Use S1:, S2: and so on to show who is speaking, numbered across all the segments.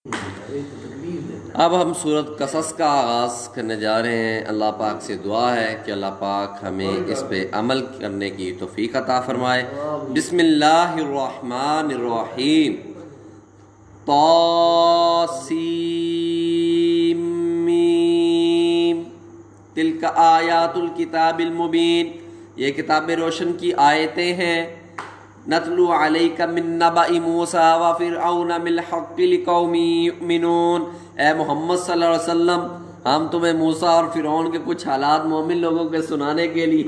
S1: اب ہم سورۃ قصص کا آغاز کرنے جا رہے ہیں۔ اللہ پاک سے دعا ہے کہ اللہ پاک ہمیں اس پہ عمل کرنے کی توفیق عطا فرمائے۔ بسم اللہ الرحمن الرحیم۔ طاسیم میم۔ تلک آیات الکتاب المبین، یہ کتاب روشن کی آیتیں ہیں۔ نتلو علیک من نبأ موسیٰ وفرعون بالحق لقوم یؤمنون، اے محمد صلی اللہ علیہ وسلم ہم تمہیں موسیٰ اور فرعون کے کچھ حالات مومن لوگوں کے سنانے کے لیے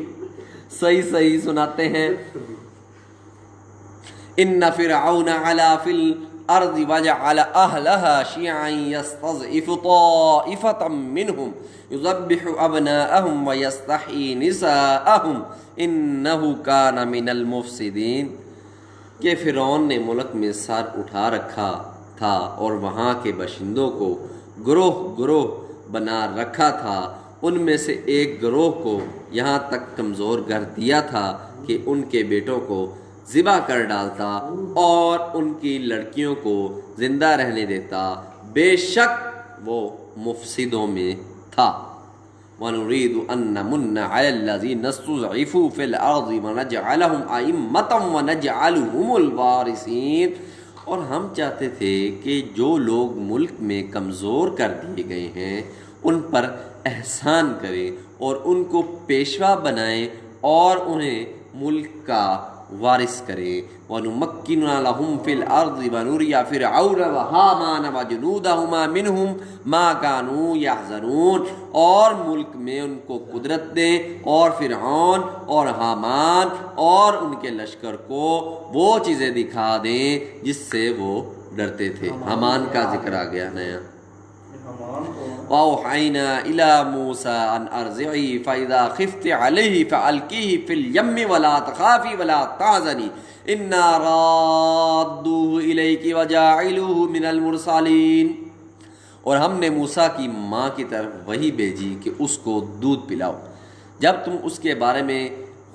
S1: صحیح سناتے ہیں۔ ان فرعون علا فی الارض وجعل اہلها شیعا یستضعف طائفة منہم یذبح ابناءهم ویستحیی نساءهم انہ کان من المفسدین، کہ فرعون نے ملک میں سر اٹھا رکھا تھا اور وہاں کے باشندوں کو گروہ گروہ بنا رکھا تھا، ان میں سے ایک گروہ کو یہاں تک کمزور کر دیا تھا کہ ان کے بیٹوں کو ذبح کر ڈالتا اور ان کی لڑکیوں کو زندہ رہنے دیتا، بے شک وہ مفسدوں میں تھا۔ وَنُرِيدُ أَن نَّمُنَّ عَلَى الَّذِينَ اسْتُضْعِفُوا فِي الْأَرْضِ وَنَجْعَلَهُمْ أَئِمَّةً وَنَجْعَلَهُمُ الْوَارِثِينَ، اور ہم چاہتے تھے کہ جو لوگ ملک میں کمزور کر دیے گئے ہیں ان پر احسان کریں اور ان کو پیشوا بنائیں اور انہیں ملک کا وارث کریں۔ وَنُمَكِّنَ لَهُمْ فِي الْأَرْضِ وَنُرِيَ فِرْعَوْنَ وَهَامَانَ وَجُنُودَهُمَا مِنْهُمْ مَا كَانُوا يَحْذَرُونَ، اور ملک میں ان کو قدرت دیں اور فرعون اور حامان اور ان کے لشکر کو وہ چیزیں دکھا دیں جس سے وہ ڈرتے تھے۔ حامان کا ذکر آ گیا نیا۔ وَأَوْحَيْنَا إِلَى مُوسَىٰ أَنْ أَرْضِعِهِ فَإِذَا خِفْتِ عَلَيْهِ فَأَلْقِيهِ فِي الْيَمِّ وَلَا تَخَافِي وَلَا تَحْزَنِي إِنَّا رَادُّوهُ إِلَيْكِ وَجَاعِلُوهُ مِنَ الْمُرْسَلِينَ، اور ہم نے موسیٰ کی ماں کی طرف وحی بھیجی کہ اس کو دودھ پلاؤ، جب تم اس کے بارے میں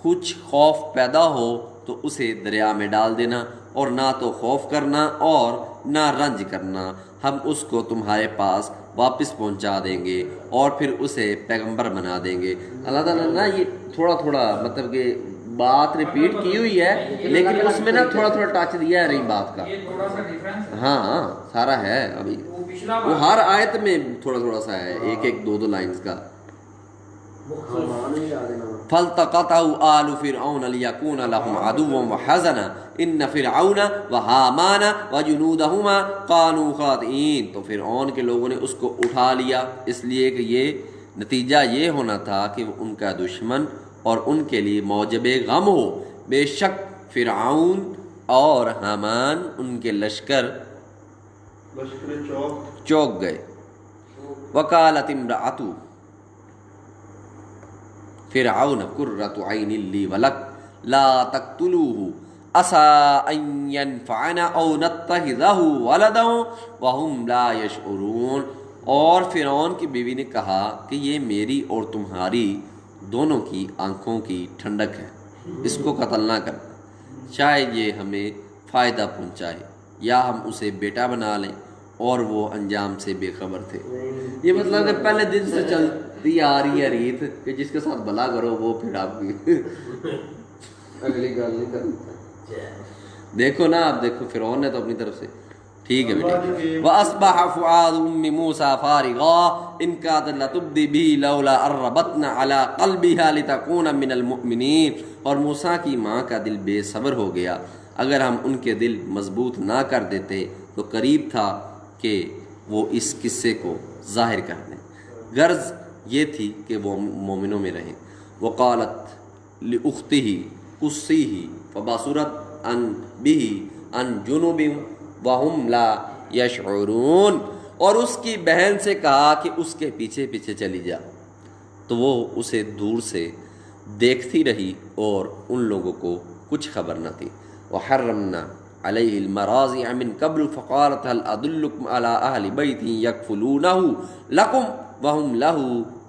S1: کچھ خوف پیدا ہو تو اسے دریا میں ڈال دینا، اور نہ تو خوف کرنا اور نہ رنج کرنا، ہم اس کو تمہارے پاس واپس پہنچا دیں گے اور پھر اسے پیغمبر بنا دیں گے۔ اللہ تعالیٰ نے یہ تھوڑا مطلب کہ بات ریپیٹ کی ہوئی ہے لیکن اس میں نا تھوڑا ٹچ دیا ہے نہیں بات کا۔ ہاں سارا ہے، ابھی وہ ہر آیت میں تھوڑا سا ہے، ایک دو لائنز کا۔ فَالْتَقَطَهُ آلُ فِرْعَوْنَ لِيَكُونَ لَهُمْ عَدُوًّا وَحَزَنًا إِنَّ فِرْعَوْنَ وَهَامَانَ وَجُنُودَهُمَا كَانُوا خَاطِئِينَ، تو فرعون کے لوگوں نے اس کو اٹھا لیا اس لیے کہ یہ نتیجہ یہ ہونا تھا کہ وہ ان کا دشمن اور ان کے لیے موجب غم ہو، بے شک فرعون اور حامان ان کے لشکر چوک گئے۔ وَقَالَتِ امْرَأَتُ فرعون قرۃ عین لی ولک لا تقتلوہ عسیٰ ان ینفعنا او نتخذہ ولدا وہم لا یشعرون، اور فرعون کی بیوی نے کہا کہ یہ میری اور تمہاری دونوں کی آنکھوں کی ٹھنڈک ہے، اس کو قتل نہ کرنا، شاید یہ ہمیں فائدہ پہنچائے یا ہم اسے بیٹا بنا لیں، اور وہ انجام سے بے خبر تھے۔ یہ مطلب کہ پہلے دن سے چلتی آ رہی ہے ریت کہ جس کے ساتھ بھلا کرو وہ پھر آپ کی اگلی گل نہیں کرتا۔ دیکھو نا، آپ دیکھو فرعون نے تو اپنی طرف سے ٹھیک ہے بیٹے۔ وَأَصْبَحَ فُؤَادُ أُمِّ مُوسَىٰ فَارِغًا إِنْ كَادَتْ لَتُبْدِي بِهِ لَوْلَا أَن رَّبَطْنَا عَلَىٰ قَلْبِهَا لِتَكُونَ مِنَ الْمُؤْمِنِينَ، اور موسیٰ کی ماں کا دل بے صبر ہو گیا، اگر ہم ان کے دل مضبوط نہ کر دیتے تو قریب تھا کہ وہ اس قصے کو ظاہر کر دیں، غرض یہ تھی کہ وہ مومنوں میں رہیں۔ وقالت لأختہ قصیہ فبصرت عن بہ عن جنب وہم لا یشعرون، اور اس کی بہن سے کہا کہ اس کے پیچھے چلی جا، تو وہ اسے دور سے دیکھتی رہی اور ان لوگوں کو کچھ خبر نہ تھی۔ وحرمنا علیہ المراضع من قبل فقالت هل ادلکم علی اہل بیت یکفلونہ لکم وہم لہ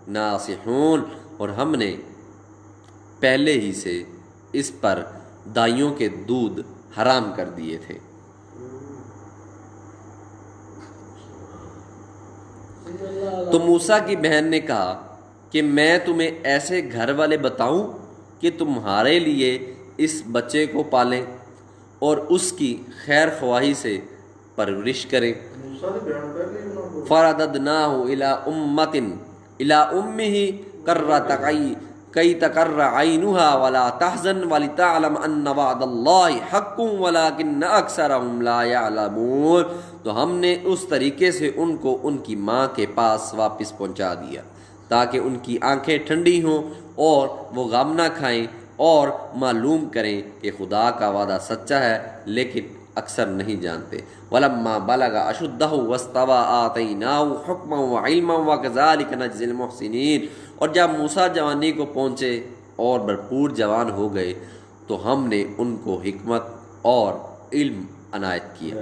S1: ناصحون، اور ہم نے پہلے ہی سے اس پر دائیوں کے دودھ حرام کر دیے تھے۔ تو موسیٰ کی بہن نے کہا کہ میں تمہیں ایسے گھر والے بتاؤں کہ تمہارے لیے اس بچے کو پالیں اور اس کی خیر خواہی سے پرورش کریں۔ فرددناہ الی امہ کئی تقر عینها ولا تحزن ولتعلم ان وعد اللہ حق ولکن اکثرهم لا یعلمون۔ تو ہم نے اس طریقے سے ان کو ان کی ماں کے پاس واپس پہنچا دیا تاکہ ان کی آنکھیں ٹھنڈی ہوں اور وہ غم نہ کھائیں اور معلوم کریں کہ خدا کا وعدہ سچا ہے، لیکن اکثر نہیں جانتے۔ وَلَمَّا بَلَغَ أَشُدَّهُ وَاسْتَوَىٰ آتَيْنَاهُ حُكْمًا وَعِلْمًا وَكَذَٰلِكَ نَجْزِي الْمُحْسِنِينَ۔ اور جب موسیٰ جوانی کو پہنچے اور بھرپور جوان ہو گئے تو ہم نے ان کو حکمت اور علم عنایت کیا،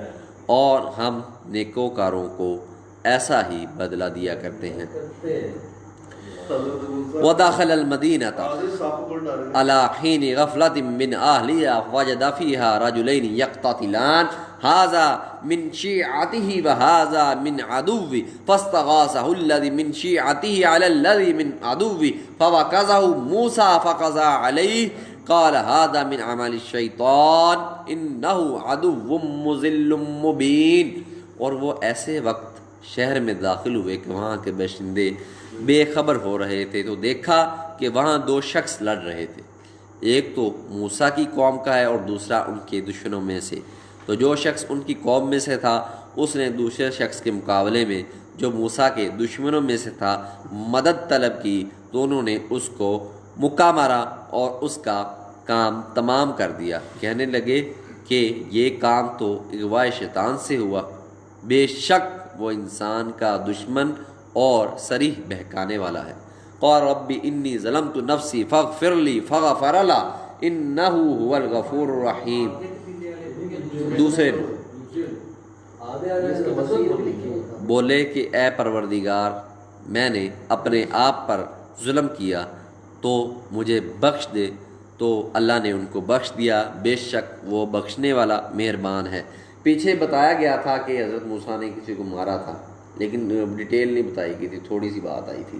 S1: اور ہم نیکوکاروں کو ایسا ہی بدلہ دیا کرتے ہیں۔ ودخل المدینۃ علی حین غفلۃ من اہلها وجد فیها رجلین یقتتلان ھذا من شیعته وھذا من عدوہ فاستغاثہ الذی من شیعته علی الذی من عدوہ فوکزہ موسیٰ فقضى علیہ قال ھذا من عمل الشیطان انہ عدو مضل مبین۔ اور وہ ایسے وقت شہر میں داخل ہوئے کہ وہاں کے باشندے بے خبر ہو رہے تھے تو دیکھا کہ وہاں دو شخص لڑ رہے تھے، ایک تو موسیٰ کی قوم کا ہے اور دوسرا ان کے دشمنوں میں سے۔ تو جو شخص ان کی قوم میں سے تھا اس نے دوسرے شخص کے مقابلے میں جو موسیٰ کے دشمنوں میں سے تھا مدد طلب کی، تو انہوں نے اس کو مکہ مارا اور اس کا کام تمام کر دیا۔ کہنے لگے کہ یہ کام تو اغواء شیطان سے ہوا، بے شک وہ انسان کا دشمن اور صریح بہکانے والا ہے۔ قال رب انی ظلمت نفسی فاغفر لی فغفر لہ انہ هو الغفور الرحیم۔ دوسرے بولے کہ اے پروردگار، میں نے اپنے آپ پر ظلم کیا تو مجھے بخش دے، تو اللہ نے ان کو بخش دیا، بے شک وہ بخشنے والا مہربان ہے۔ پیچھے بتایا گیا تھا کہ حضرت موسیٰ نے کسی کو مارا تھا، لیکن ڈیٹیل نہیں بتائی گئی تھی، تھوڑی سی بات آئی تھی۔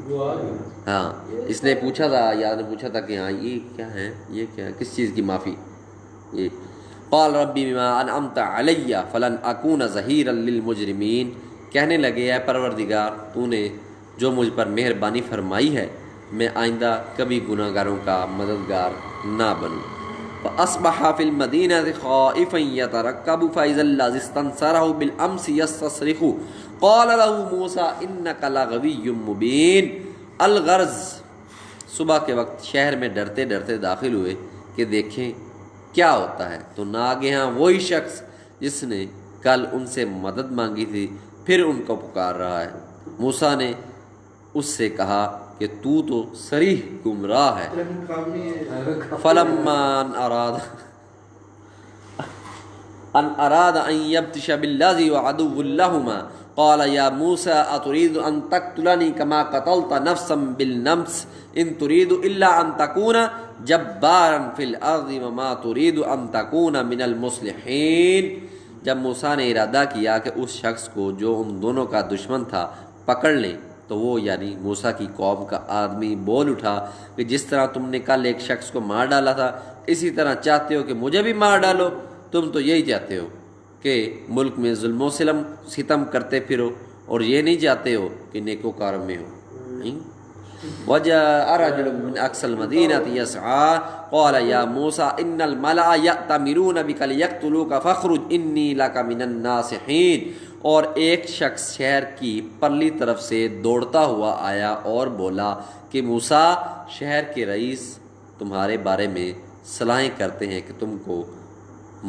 S1: ہاں، اس نے پوچھا تھا، یاد نے پوچھا تھا کہ ہاں یہ کیا ہے، یہ کیا ہے، کس چیز کی معافی؟ یہ قال ربی بما انعمت علی فلن اکون ظہیرا للمجرمین۔ کہنے لگے اے پروردگار، تو نے جو مجھ پر مہربانی فرمائی ہے، میں آئندہ کبھی گناہ گاروں کا مددگار نہ بنوں۔ فاصبح فی المدینہ خائفا یترقب فاذا الذی استنصرہ بالامس یستصرخ قال له موسیٰ انک لغوی مبین۔ الغرض صبح کے وقت شہر میں ڈرتے ڈرتے داخل ہوئے کہ دیکھیں کیا ہوتا ہے، تو ناگہاں وہی شخص جس نے کل ان سے مدد مانگی تھی پھر ان کو پکار رہا ہے۔ موسیٰ نے اس سے کہا کہ تو صریح گمراہ ہے۔ فلما ان اراد ان یبطش بالذی هو عدو لهما قال یا موسیٰ اتريد ان تقتلنی کما قتلت نفسا بالنفس ان تريد الا ان تكون جبارا فی الارض وما تريد ان تكون من المصلحین۔ جب موسیٰ نے ارادہ کیا کہ اس شخص کو جو ان دونوں کا دشمن تھا پکڑ لیں، تو وہ یعنی موسیٰ کی قوم کا آدمی بول اٹھا کہ جس طرح تم نے کل ایک شخص کو مار ڈالا تھا، اسی طرح چاہتے ہو کہ مجھے بھی مار ڈالو؟ تم تو یہی چاہتے ہو کہ ملک میں ظلم و ستم کرتے پھرو، اور یہ نہیں چاہتے ہو کہ نیکوکاروں میں ہو۔ وجاء رجل من اقصى المدينة يسعى قال يا موسى ان الملأ يأتمرون بك ليقتلوك فاخرج انی لك من الناصحین۔ اور ایک شخص شہر کی پرلی طرف سے دوڑتا ہوا آیا اور بولا کہ موسیٰ، شہر کے رئیس تمہارے بارے میں صلاحیں کرتے ہیں کہ تم کو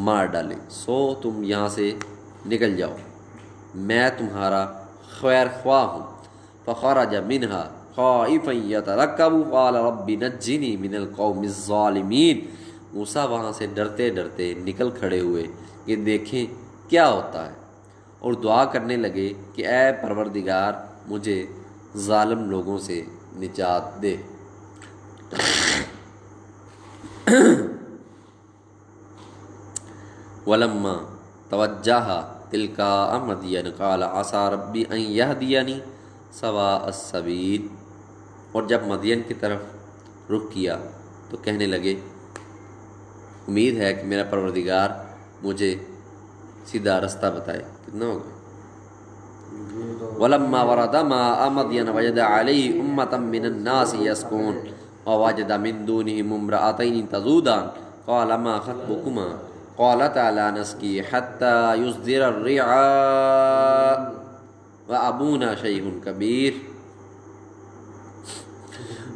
S1: مار ڈالیں، سو تم یہاں سے نکل جاؤ، میں تمہارا خیر خواہ ہوں۔ فخرج منها خائفا یترقب قال رب نجنی من القوم الظالمین۔ موسیٰ وہاں سے ڈرتے ڈرتے نکل کھڑے ہوئے کہ دیکھیں کیا ہوتا ہے، اور دعا کرنے لگے کہ اے پروردگار مجھے ظالم لوگوں سے نجات دے۔ ولما توجہ تلقاء مدین قال عسى ربی ان یہدینی سواء السبیل۔ اور جب مدین کی طرف رخ کیا تو کہنے لگے امید ہے کہ میرا پروردگار مجھے سیدھا رستہ بتائے۔ کتنا ہوگا؟ وَلَمَّا وَرَدَ مَاءَ مَدْيَنَ وَجَدَ عَلَيْهِ أُمَّةً مِّنَ النَّاسِ يَسْقُونَ وَوَجَدَ مِن دُونِهِمُ امْرَأَتَيْنِ تَذُودَانِ قَالَ مَا خَطْبُكُمَا قَالَتَا لَا نَسْقِي حَتَّى يُصْدِرَ الرِّعَاءُ وَأَبُونَا شَيْخٌ كَبِيرٌ۔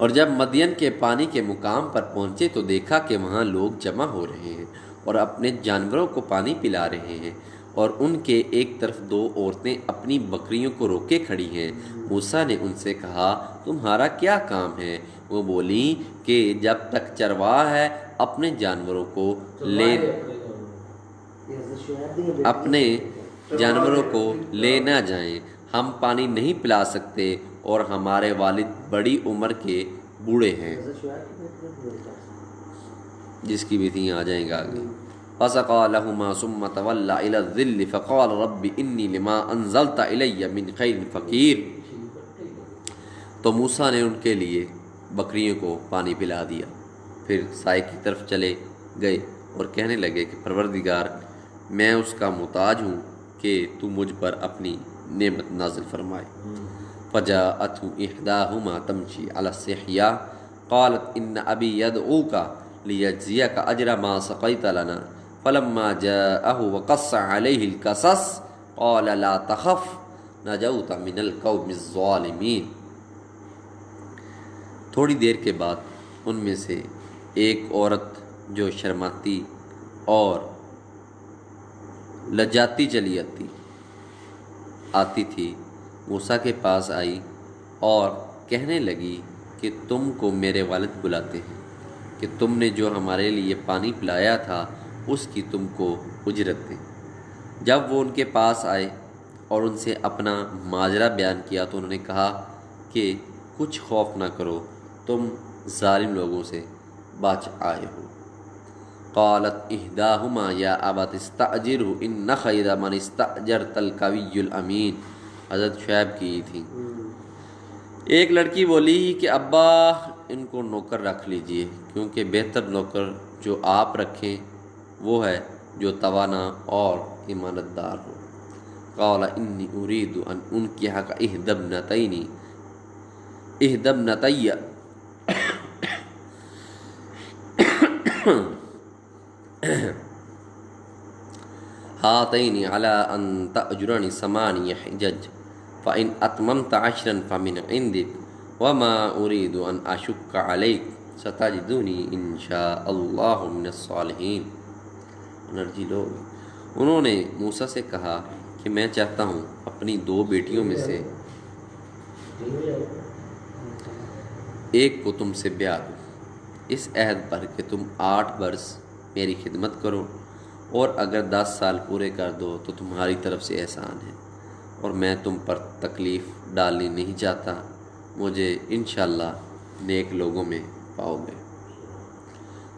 S1: اور جب مدین کے پانی کے مقام پر پہنچے تو دیکھا کہ وہاں لوگ جمع ہو رہے ہیں اور اپنے جانوروں کو پانی پلا رہے ہیں، اور ان کے ایک طرف دو عورتیں اپنی بکریوں کو روکے کھڑی ہیں۔ موسیٰ نے ان سے کہا تمہارا کیا کام ہے؟ وہ بولیں کہ جب تک چرواہ ہے اپنے جانوروں کو لے نہ جائیں، ہم پانی نہیں پلا سکتے اور ہمارے والد بڑی عمر کے بوڑھے ہیں۔ جس کی بھی تھی آ جائیں گا آگے۔ فَسَقَىٰ لَهُمَا ثُمَّ تَوَلَّىٰ إِلَى الظِّلِّ فَقَالَ رَبِّ إِنِّي لِمَا أَنزَلْتَ إِلَيَّ مِنْ خَيْرٍ فَقِيرٌ۔ تو موسیٰ نے ان کے لیے بکریوں کو پانی پلا دیا، پھر سائے کی طرف چلے گئے اور کہنے لگے کہ پروردگار میں اس کا محتاج ہوں کہ تو مجھ پر اپنی نعمت نازل فرمائے۔ فَجَاءَتْهُ إِحْدَاهُمَا تَمْشِي عَلَى اسْتِحْيَاءٍ قَالَتْ إِنَّ أَبِي يَدْعُوكَ لِيَجْزِيَكَ أَجْرَ مَا سَقَيْتَ لَنَا فَلَمَّا جَاءَهُ وَقَصَّ عَلَيْهِ الْقَصَصَ قَالَ لَا تَخَفْ نَجَوْتَ مِنَ الْقَوْمِ الظَّالِمِينَ۔ تھوڑی دیر کے بعد ان میں سے ایک عورت جو شرماتی اور لجاتی چلی آتی تھی موسیٰ کے پاس آئی اور کہنے لگی کہ تم کو میرے والد بلاتے ہیں کہ تم نے جو ہمارے لیے پانی پلایا تھا اس کی تم کو اجرت دیں۔ جب وہ ان کے پاس آئے اور ان سے اپنا ماجرا بیان کیا تو انہوں نے کہا کہ کچھ خوف نہ کرو، تم ظالم لوگوں سے بچ آئے ہو۔ قالت احداہما یا ابت استاجرہ ان خیر من استاجرت القوی الامین۔ حضرت شعیب کی تھی۔ ایک لڑکی بولی کہ ابا ان کو نوکر رکھ لیجئے، کیونکہ بہتر نوکر جو آپ رکھیں وہ ہے جو توانا اور امانت دار ہو۔ قال انی ارید ان انکحک احدی ابنتی ہاتین علی ان تأجرنی ثمانی حجج فإن أتممت عشرا فمن عندك وما أريد أن أشق عليك ستجدني إن شاء الله من الصالحين۔ انرجی لو۔ انہوں نے موسیٰ سے کہا کہ میں چاہتا ہوں اپنی دو بیٹیوں میں سے ایک کو تم سے بیاہ دوں، اس عہد پر کہ تم 8 برس میری خدمت کرو، اور اگر 10 سال پورے کر دو تو تمہاری طرف سے احسان ہے، اور میں تم پر تکلیف ڈالنی نہیں چاہتا، مجھے انشاءاللہ نیک لوگوں میں پاؤ گے۔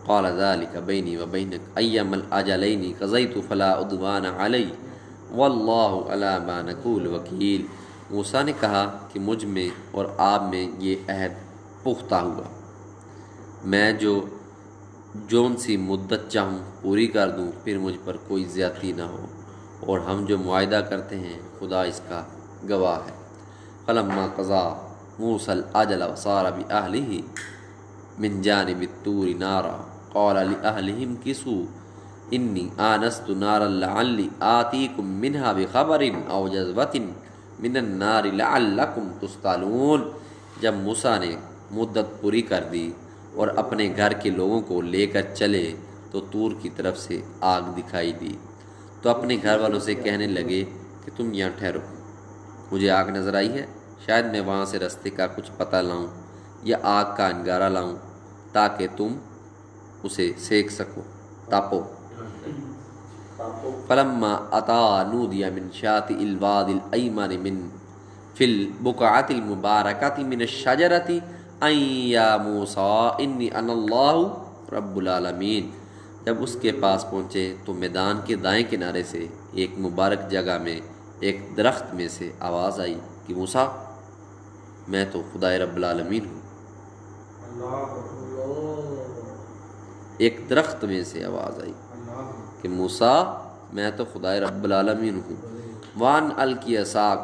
S1: قال ذلك بینی و بینک ایما الاجلین قضیت فلا عدوان علی واللہ علی ما نقول وکیل۔ موسیٰ نے کہا کہ مجھ میں اور آپ میں یہ عہد پختہ ہوا، میں جون سی مدت چاہوں پوری کر دوں، پھر مجھ پر کوئی زیادتی نہ ہو، اور ہم جو معاہدہ کرتے ہیں خدا اس کا گواہ ہے۔ فلما قضا موسیٰ الاجل وصار بأہلہ من جانب الطور نارا قال لأہلہم کسوا انی آنست نارا لعلی آتیکم منہا بخبر او جذبۃ من النار لعلکم تصطلون۔ جب موسیٰ نے مدت پوری کر دی اور اپنے گھر کے لوگوں کو لے کر چلے تو طور کی طرف سے آگ دکھائی دی، تو اپنے گھر والوں سے کہنے لگے کہ تم یہاں ٹھہرو، مجھے آگ نظر آئی ہے، شاید میں وہاں سے رستے کا کچھ پتہ لاؤں یا آگ کا انگارہ لاؤں تاکہ تم اسے سیک سکو، تاپو۔ فلما اتا نودی من شاطئ الوادی الایمن من فی البقعۃ المبارکۃ من الشجرۃ ان یا موسیٰ انی انا اللہ رب العالمین۔ جب اس کے پاس پہنچے تو میدان کے دائیں کنارے سے ایک مبارک جگہ میں ایک درخت میں سے آواز آئی کہ موسیٰ میں تو خدائے رب العالمین ہوں۔ ایک درخت میں سے آواز آئی کہ موسیٰ میں تو خدائے رب العالمین ہوں۔ وان القی عصاک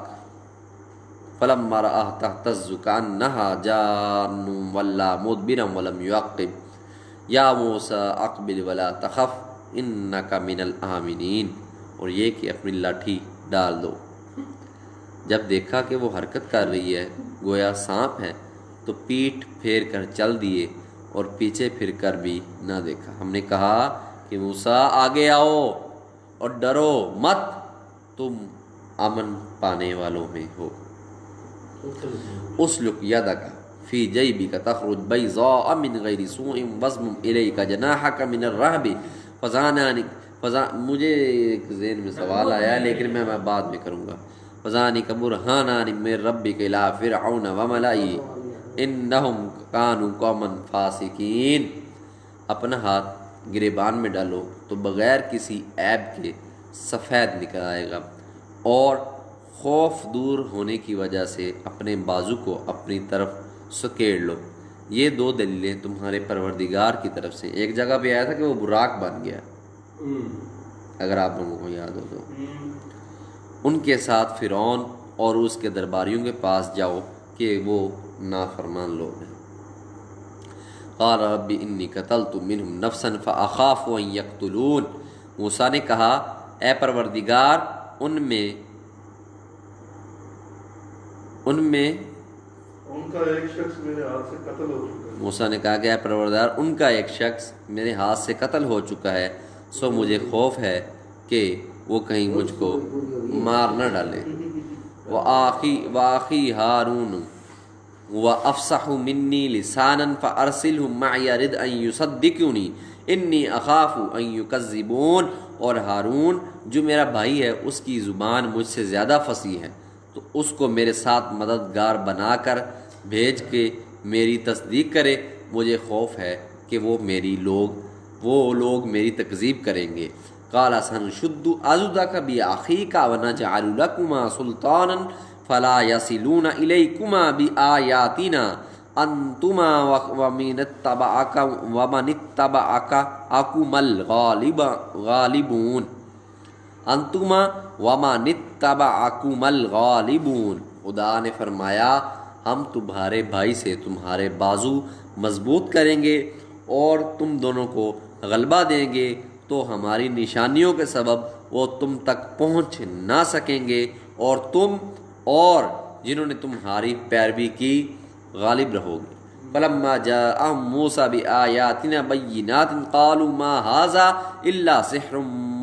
S1: فلما رآها تہتز کأنها جان ولا مدبرا ولم يعقب یا موسیٰ اقبل ولا تخف انک من الآمنین، اور یہ کہ اپنی لاٹھی ڈال دو۔ جب دیکھا کہ وہ حرکت کر رہی ہے گویا سانپ ہے تو پیٹھ پھیر کر چل دیے اور پیچھے پھر کر بھی نہ دیکھا۔ ہم نے کہا کہ موسیٰ آگے آؤ اور ڈرو مت، تم امن پانے والوں میں ہو۔ اسلک یدک فی جیبک تخرج بیضاء من غیر سوء واضمم الیک جناحک من الرہب مجھے ایک ذہن میں سوال آیا ہے لیکن میں بعد میں کروں گا۔ فذانک برہانان من ربک الی فرعون وملئہ انہم کانوا قوما فاسقین۔ اپنا ہاتھ گریبان میں ڈالو تو بغیر کسی عیب کے سفید نکل آئے گا، اور خوف دور ہونے کی وجہ سے اپنے بازو کو اپنی طرف سکیڑ لو۔ یہ دو دلیلیں تمہارے پروردگار کی طرف سے۔ ایک جگہ پہ آیا تھا کہ وہ براق بن گیا، اگر آپ لوگوں کو یاد ہو تو۔ ان کے ساتھ فرعون اور اس کے درباریوں کے پاس جاؤ کہ وہ نافرمان لوگ ہیں۔ قال رب انی قتلت منہم نفسا فاخاف ان یقتلون۔ موسیٰ نے کہا اے پروردگار ان
S2: کا ایک شخص میرے ہاتھ سے قتل ہو چکا ہے۔
S1: موسیٰ نے کہا کہ اے پروردگار ان کا ایک شخص میرے ہاتھ سے قتل ہو چکا ہے، سو مجھے خوف ہے کہ وہ کہیں مجھ کو مار نہ ڈالے۔ وآخی ہارون وافصح منی لسانا فارسلہ معی رد ان یصدقنی انی اخاف ان یکذبون، اور ہارون جو میرا بھائی ہے اس کی زبان مجھ سے زیادہ فصیح ہے، تو اس کو میرے ساتھ مددگار بنا کر بھیج کے میری تصدیق کرے، مجھے خوف ہے کہ وہ لوگ میری تکذیب کریں گے۔ قال سنشد عضدک بأخیک ونجعل لکما سلطانا فلا یصلون الیکما بآیاتنا انتما ومن اتبعکما الغالبون انتما ومن اتبعکما الغالبون۔ خدا نے فرمایا ہم تمہارے بھائی سے تمہارے بازو مضبوط کریں گے اور تم دونوں کو غلبہ دیں گے، تو ہماری نشانیوں کے سبب وہ تم تک پہنچ نہ سکیں گے، اور تم اور جنہوں نے تمہاری پیروی کی غالب رہو گے۔ فلما جاءهم موسیٰ بآیاتنا بینات قالوا ما هذا الا سحر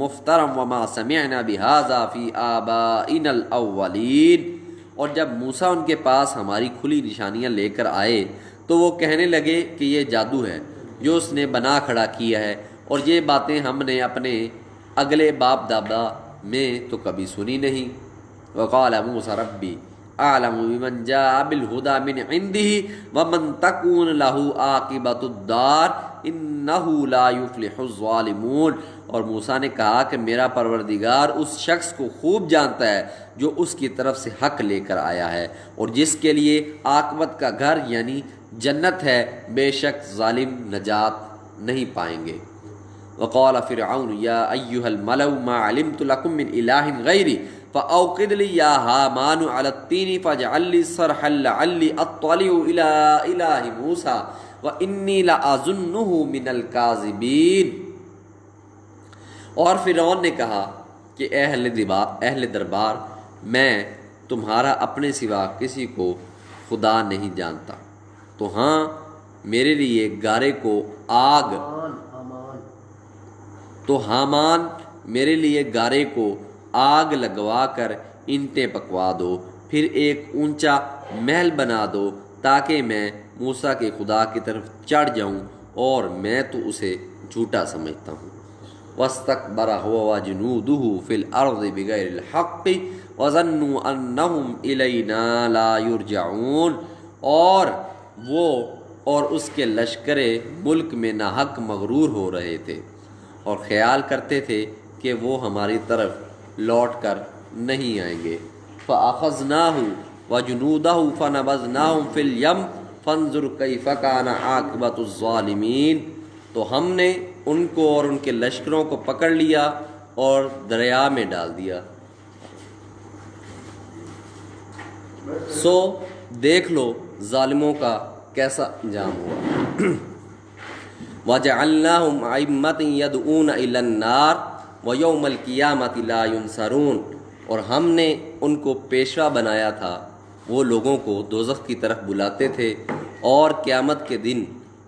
S1: مفترى وما سمعنا بهذا في آبائنا الاولین۔ اور جب موسیٰ ان کے پاس ہماری کھلی نشانیاں لے کر آئے تو وہ کہنے لگے کہ یہ جادو ہے جو اس نے بنا کھڑا کیا ہے، اور یہ باتیں ہم نے اپنے اگلے باپ دادا میں تو کبھی سنی نہیں۔ وقال موسیٰ ربی اعلم بمن جاء بالہدی من عنده ومن تکون له عاقبۃ الدار انہ لا یفلح الظالمون۔ اور موسیٰ نے کہا کہ میرا پروردگار اس شخص کو خوب جانتا ہے جو اس کی طرف سے حق لے کر آیا ہے، اور جس کے لیے عاقبت کا گھر یعنی جنت ہے، بے شک ظالم نجات نہیں پائیں گے۔ وقال فرعون یا ایھا الملأ ما علمت لکم من الہ غیری فاوقد لی یا ہامان علی الطین فاجعل لی صرحا لعلی اطلع الی الہ موسیٰ وانی لاظنہ من الکاذبین۔ اور فرعون نے کہا کہ اہل دربار میں تمہارا اپنے سوا کسی کو خدا نہیں جانتا، تو ہاں میرے لیے گارے کو آگ تو حامان میرے لیے گارے کو آگ لگوا کر اینٹیں پکوا دو، پھر ایک اونچا محل بنا دو تاکہ میں موسیٰ کے خدا کی طرف چڑھ جاؤں، اور میں تو اسے جھوٹا سمجھتا ہوں۔ واستکبر هو وجنودہ فی الارض بغیر الحق وظنوا انہم الینا لا یرجعون۔ اور وہ اور اس کے لشکر ملک میں ناحق مغرور ہو رہے تھے اور خیال کرتے تھے کہ وہ ہماری طرف لوٹ کر نہیں آئیں گے۔ فَأَخَذْنَاهُ وجنودہ فنبذناہم فی الیم فانظر کیف کان عاقبۃ الظالمین، تو ہم نے ان کو اور ان کے لشکروں کو پکڑ لیا اور دریا میں ڈال دیا۔ سو دیکھ لو ظالموں کا کیسا انجام ہوا۔ وَجَعَلْنَاهُمْ أَئِمَّةً يَدْعُونَ إِلَى النَّارِ وَيَوْمَ الْقِيَامَةِ لَا يُنصَرُونَ، اور ہم نے ان کو پیشوا بنایا تھا، وہ لوگوں کو دوزخ کی طرف بلاتے تھے اور قیامت کے دن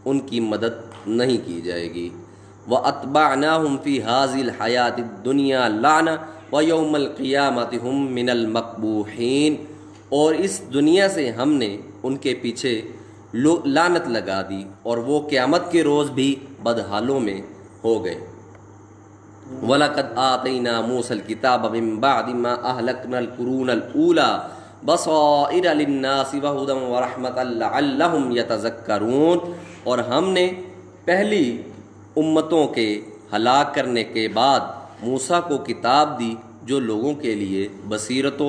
S1: ان کی مدد نہیں کی جائے گی۔ وَأَتْبَعْنَاهُمْ فِي هَذِهِ الْحَيَاةِ الدُّنْيَا لَعْنَةً وَيَوْمَ الْقِيَامَةِ هُمْ مِنَ الْمَقْبُوحِينَ، اور اس دنیا سے ہم نے ان کے پیچھے لعنت لگا دی اور وہ قیامت کے روز بھی بدحالوں میں ہو گئے۔ وَلَقَدْ آتَيْنَا مُوسَى الْكِتَابَ مِن بَعْدِ مَا أَهْلَكْنَا الْقُرُونَ الْأُولَىٰ بَصَائِرَ لِلنَّاسِ وَهُدًى وَرَحْمَةً لَعَلَّهُمْ يَتَذَكَّرُونَ، اور ہم نے پہلی امتوں کے ہلاک کرنے کے بعد موسیٰ کو کتاب دی جو لوگوں کے لیے بصیرت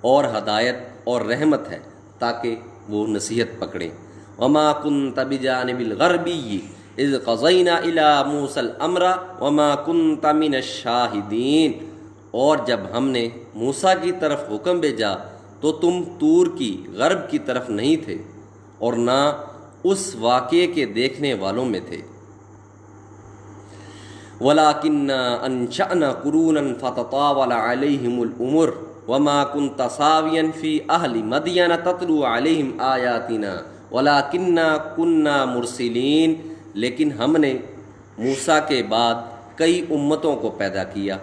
S1: اور ہدایت اور رحمت ہے تاکہ وہ نصیحت پکڑیں۔ وَمَا كُنْتَ بِجَانِبِ الْغَرْبِيِّ اِذْ قَضَيْنَا إِلَىٰ مُوسَى الْأَمْرَ وَمَا كُنْتَ مِنَ الشَّاهِدِينَ، اور جب ہم نے موسیٰ کی طرف حکم بھیجا تو تم طور کی غرب کی طرف نہیں تھے اور نہ اس واقعے کے دیکھنے والوں میں تھے۔ وَلَٰكِنَّا أَنشَأْنَا قُرُونًا فَتَطَاوَلَ عَلَيْهِمُ الْأُمُرُ وَمَا كُنْتَ سَاوِيًا فِي أَهْلِ مَدْيَنَ تَتْلُو عَلَيْهِمْ آيَاتِنَا وَلَٰكِنَّا كُنَّا مُرْسِلِينَ، لیکن ہم نے موسیٰ کے بعد کئی امتوں کو پیدا کیا،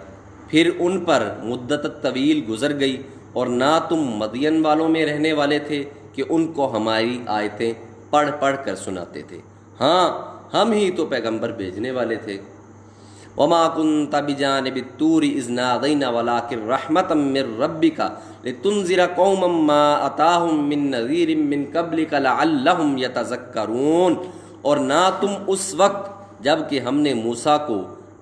S1: پھر ان پر مدت طویل گزر گئی اور نہ تم مدین والوں میں رہنے والے تھے کہ ان کو ہماری آیتیں پڑھ پڑھ کر سناتے تھے، ہاں ہم ہی تو پیغمبر بھیجنے والے تھے۔ وَمَا كُنْتَ بِجَانِبِ الطُّورِ إِذْ نَادَيْنَا وَلَٰكِن رَحْمَةً مِّن رَّبِّكَ لِتُنذِرَ قَوْمًا مَّا أَتَاهُم مِّن نَّذِيرٍ مِّن قَبْلِكَ لَعَلَّهُمْ يَتَذَكَّرُونَ، اور نہ تم اس وقت جب کہ ہم نے موسیٰ کو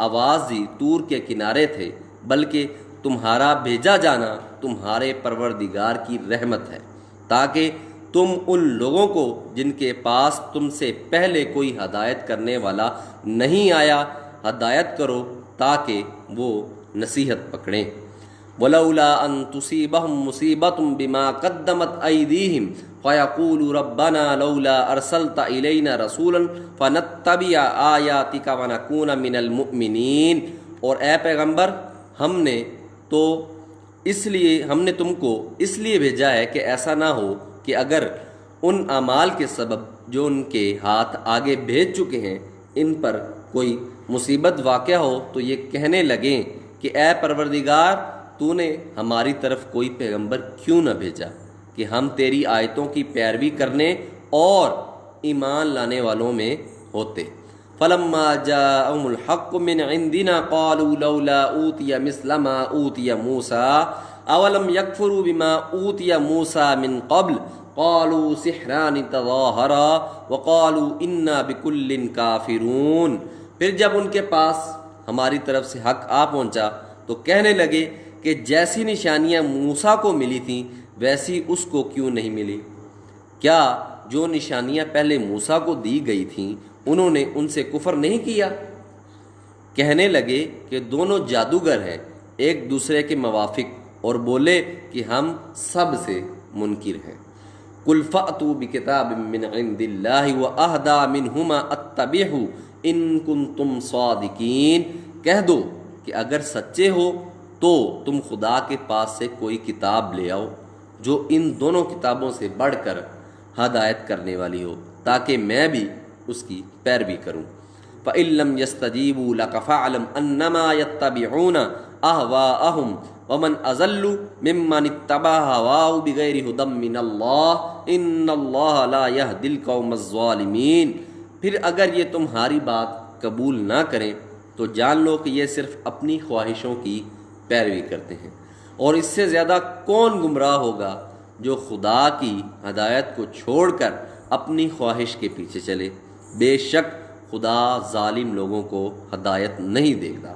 S1: آواز دی طور کے کنارے تھے، بلکہ تمہارا بھیجا جانا تمہارے پروردگار کی رحمت ہے تاکہ تم ان لوگوں کو جن کے پاس تم سے پہلے کوئی ہدایت کرنے والا نہیں آیا ہدایت کرو تاکہ وہ نصیحت پکڑیں۔ وَلَوْلَا أَن تُصِيبَهُم مُّصِيبَةٌ بِمَا قَدَّمَتْ أَيْدِيهِمْ فَيَقُولُوا رَبَّنَا لَوْلَا أَرْسَلْتَ إِلَيْنَا رَسُولًا فَنَتَّبِعَ آيَاتِكَ وَنَكُونَ مِنَ الْمُؤْمِنِينَ، اور اے پیغمبر ہم نے تم کو اس لیے بھیجا ہے کہ ایسا نہ ہو کہ اگر ان اعمال کے سبب جو ان کے ہاتھ آگے بھیج چکے ہیں ان پر کوئی مصیبت واقع ہو تو یہ کہنے لگیں کہ اے پروردگار تو نے ہماری طرف کوئی پیغمبر کیوں نہ بھیجا کہ ہم تیری آیتوں کی پیروی کرنے اور ایمان لانے والوں میں ہوتے۔ فَلَمَّا جَاءَهُمُ الْحَقُّ مِنْ عِنْدِنَا قَالُوا لَوْلَا أُوتِيَ مِثْلَ مَا أُوتِيَ مُوسَىٰ أَوَلَمْ يَكْفُرُوا بِمَا أُوتِيَ مُوسَىٰ مِنْ قَبْلُ قَالُوا سِحْرَانِ تَظَاهَرَا وَقَالُوا إِنَّا بِكُلٍّ كَافِرُونَ، پھر جب ان کے پاس ہماری طرف سے حق آ پہنچا تو کہنے لگے کہ جیسی نشانیاں موسیٰ کو ملی تھیں ویسی اس کو کیوں نہیں ملی؟ کیا جو نشانیاں پہلے موسیٰ کو دی گئی تھیں انہوں نے ان سے کفر نہیں کیا؟ کہنے لگے کہ دونوں جادوگر ہیں ایک دوسرے کے موافق، اور بولے کہ ہم سب سے منکر ہیں۔ قُلْ فَأْتُوا بِكِتَابٍ مِّنْ عِندِ اللَّهِ وَأَهْدَىٰ مِنْهُمَا أَتَّبِعْهُ إِن كُنتُمْ صَادِقِينَ، کہہ دو کہ اگر سچے ہو تو تم خدا کے پاس سے کوئی کتاب لے آؤ جو ان دونوں کتابوں سے بڑھ کر ہدایت کرنے والی ہو تاکہ میں بھی اس کی پیروی کروں۔ فَإِن لَّمْ يَسْتَجِيبُوا لَكَ فَاعْلَمْ أَنَّمَا يَتَّبِعُونَ أَهْوَاءَهُمْ وَمَنْ أَضَلُّ مِمَّنِ اتَّبَعَ هَوَاهُ بِغَيْرِ هُدًى مِّنَ اللَّهِ إِنَّ اللَّهَ لَا يَهْدِي الْقَوْمَ الظَّالِمِينَ، پھر اگر یہ تمہاری بات قبول نہ کریں تو جان لو کہ یہ صرف اپنی خواہشوں کی پیروی کرتے ہیں، اور اس سے زیادہ کون گمراہ ہوگا جو خدا کی ہدایت کو چھوڑ کر اپنی خواہش کے پیچھے چلے۔ بے شک خدا ظالم لوگوں کو ہدایت نہیں دے گا۔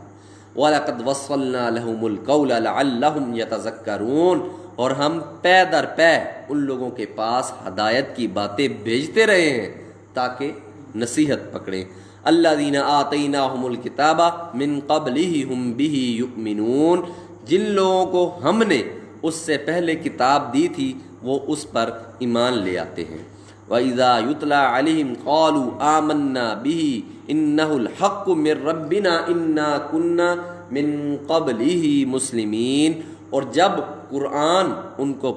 S1: وَلَقَدْ وَصَّلْنَا لَهُمُ الْقَوْلَ لَعَلَّهُمْ يَتَذَكَّرُونَ، اور ہم پے در پے ان لوگوں کے پاس ہدایت کی باتیں بھیجتے رہے ہیں تاکہ نصیحت پکڑیں۔ الذین آتیناہم الکتاب من قبلہ ہم بہ یؤمنون، جن لوگوں کو ہم نے اس سے پہلے کتاب دی تھی وہ اس پر ایمان لے آتے ہیں۔ وَإِذَا يُتْلَى عَلَيْهِمْ قَالُوا آمَنَّا بِهِ إِنَّهُ الْحَقُّ مِنْ رَبِّنَا إِنَّا كُنَّا مِنْ قَبْلِهِ مُسْلِمِينَ، اور جب قرآن ان کو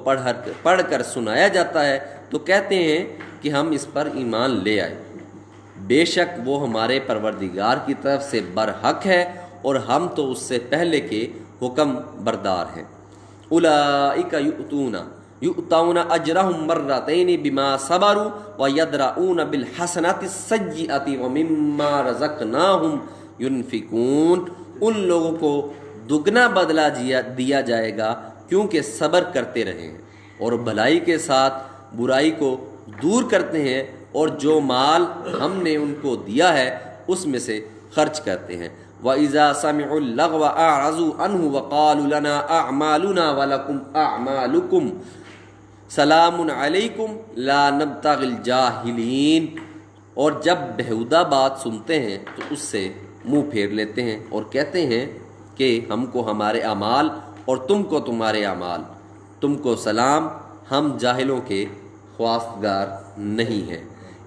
S1: پڑھ کر سنایا جاتا ہے تو کہتے ہیں کہ ہم اس پر ایمان لے آئے، بے شک وہ ہمارے پروردگار کی طرف سے برحق ہے اور ہم تو اس سے پہلے کے حکم بردار ہیں۔ اولئک یؤتون اجرہم مرتین بما صبروا ویدرؤون بالحسنۃ السیئۃ ومما رزقناہم ینفقون، ان لوگوں کو دگنا بدلہ دیا جائے گا کیونکہ صبر کرتے رہے ہیں اور بھلائی کے ساتھ برائی کو دور کرتے ہیں، اور جو مال ہم نے ان کو دیا ہے اس میں سے خرچ کرتے ہیں۔ وَإِذَا سَمِعُوا اللَّغْوَ أَعْرَضُوا عَنْهُ وَقَالُوا لَنَا أَعْمَالُنَا وَلَكُمْ أَعْمَالُكُمْ سَلَامٌ عَلَيْكُمْ لَا نَبْتَغِي الْجَاهِلِينَ، اور جب بہودہ بات سنتے ہیں تو اس سے منہ پھیر لیتے ہیں اور کہتے ہیں کہ ہم کو ہمارے اعمال اور تم کو تمہارے اعمال، تم کو سلام، ہم جاہلوں کے خواستگار نہیں ہیں۔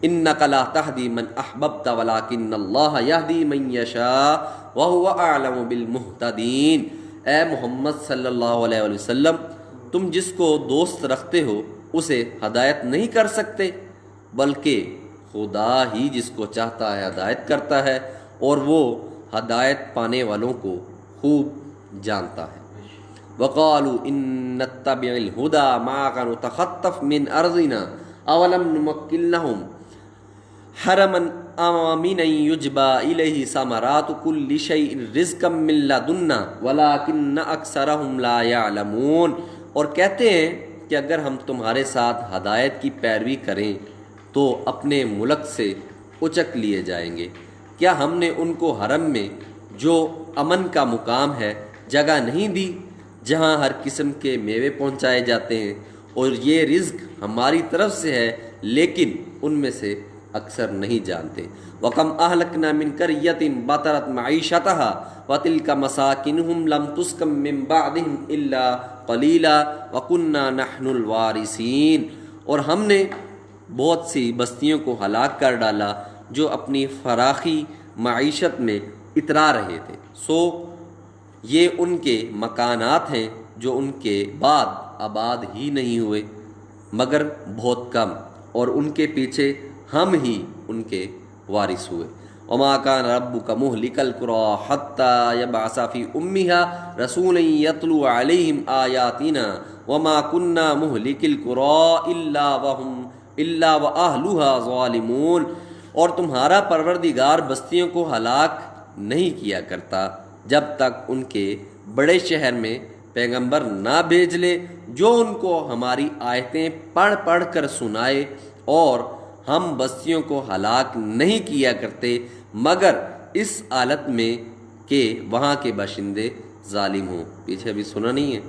S1: اِنَّكَ لَا تَهْدِي مَنْ أَحْبَبْتَ وَلَكِنَّ اللَّهَ يَهْدِي مَنْ يَشَاءُ وَهُوَ أَعْلَمُ بِالْمُهْتَدِينَ، اے محمد صلی اللہ علیہ وسلم، تم جس کو دوست رکھتے ہو اسے ہدایت نہیں کر سکتے، بلکہ خدا ہی جس کو چاہتا ہے ہدایت کرتا ہے، اور وہ ہدایت پانے والوں کو خوب جانتا ہے۔ وَقَالُوا إِن نَّتَّبِعِ الْهُدَىٰ مَعَكَ نُتَخَطَّفْ مِنْ أَرْضِنَا أَوَلَمْ نُمَكِّن لَّهُمْ حَرَمًا آمِنًا يُجْبَىٰ إِلَيْهِ ثَمَرَاتُ كُلِّ شَيْءٍ رِزْقًا مِّن لَّدُنَّا وَلَٰكِنَّ أَكْثَرَهُمْ لَا يَعْلَمُونَ، اور کہتے ہیں کہ اگر ہم تمہارے ساتھ ہدایت کی پیروی کریں تو اپنے ملک سے اچک لیے جائیں گے۔ کیا ہم نے ان کو حرم میں جو امن کا مقام ہے جگہ نہیں دی جہاں ہر قسم کے میوے پہنچائے جاتے ہیں، اور یہ رزق ہماری طرف سے ہے لیکن ان میں سے اکثر نہیں جانتے۔ وَكَمْ أَهْلَكْنَا مِنْ قَرْيَةٍ بَطَرَتْ مَعِيشَتَهَا وَتِلْكَ مَسَاكِنُهُمْ لَمْ تُسْكَن مِّن بَعْدِهِمْ إِلَّا قَلِيلًا وَكُنَّا نَحْنُ الْوَارِثِينَ، اور ہم نے بہت سی بستیوں کو ہلاک کر ڈالا جو اپنی فراخی معیشت میں اترا رہے تھے، سو یہ ان کے مکانات ہیں جو ان کے بعد آباد ہی نہیں ہوئے مگر بہت کم، اور ان کے پیچھے ہم ہی ان کے وارث ہوئے۔ وَمَا كَانَ رَبُّكَ مُهْلِكَ الْقُرَىٰ حَتَّىٰ يَبْعَثَ فِي أُمِّهَا رَسُولًا يَتْلُو عَلَيْهِمْ آيَاتِنَا وَمَا كُنَّا مُهْلِكِ الْقُرَىٰ إِلَّا وَأَهْلُهَا ظَالِمُونَ، اور تمہارا پروردگار بستیوں کو ہلاک نہیں کیا کرتا جب تک ان کے بڑے شہر میں پیغمبر نہ بھیج لے جو ان کو ہماری آیتیں پڑھ پڑھ کر سنائے، اور ہم بستیوں کو ہلاک نہیں کیا کرتے مگر اس حالت میں کہ وہاں کے باشندے ظالم ہوں۔ پیچھے ابھی سنا نہیں ہے؟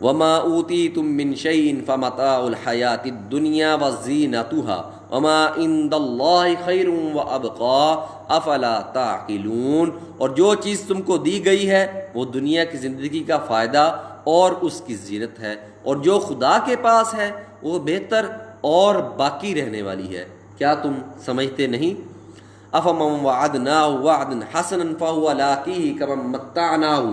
S1: وَمَا أُوتِيتُم مِّن شَيْءٍ فَمَتَاعُ الْحَيَاةِ الدُّنْيَا وَزِينَتُهَا وَمَا عِندَ اللَّهِ خَيْرٌ وَأَبْقَىٰ أَفَلَا تَعْقِلُونَ، اور جو چیز تم کو دی گئی ہے وہ دنیا کی زندگی کا فائدہ اور اس کی زینت ہے، اور جو خدا کے پاس ہے وہ بہتر اور باقی رہنے والی ہے، کیا تم سمجھتے نہیں؟ أَفَمَن وَعَدْنَاهُ وَعْدًا حَسَنًا فَهُوَ لَاقِيهِ كَمَن مَّتَّعْنَاهُ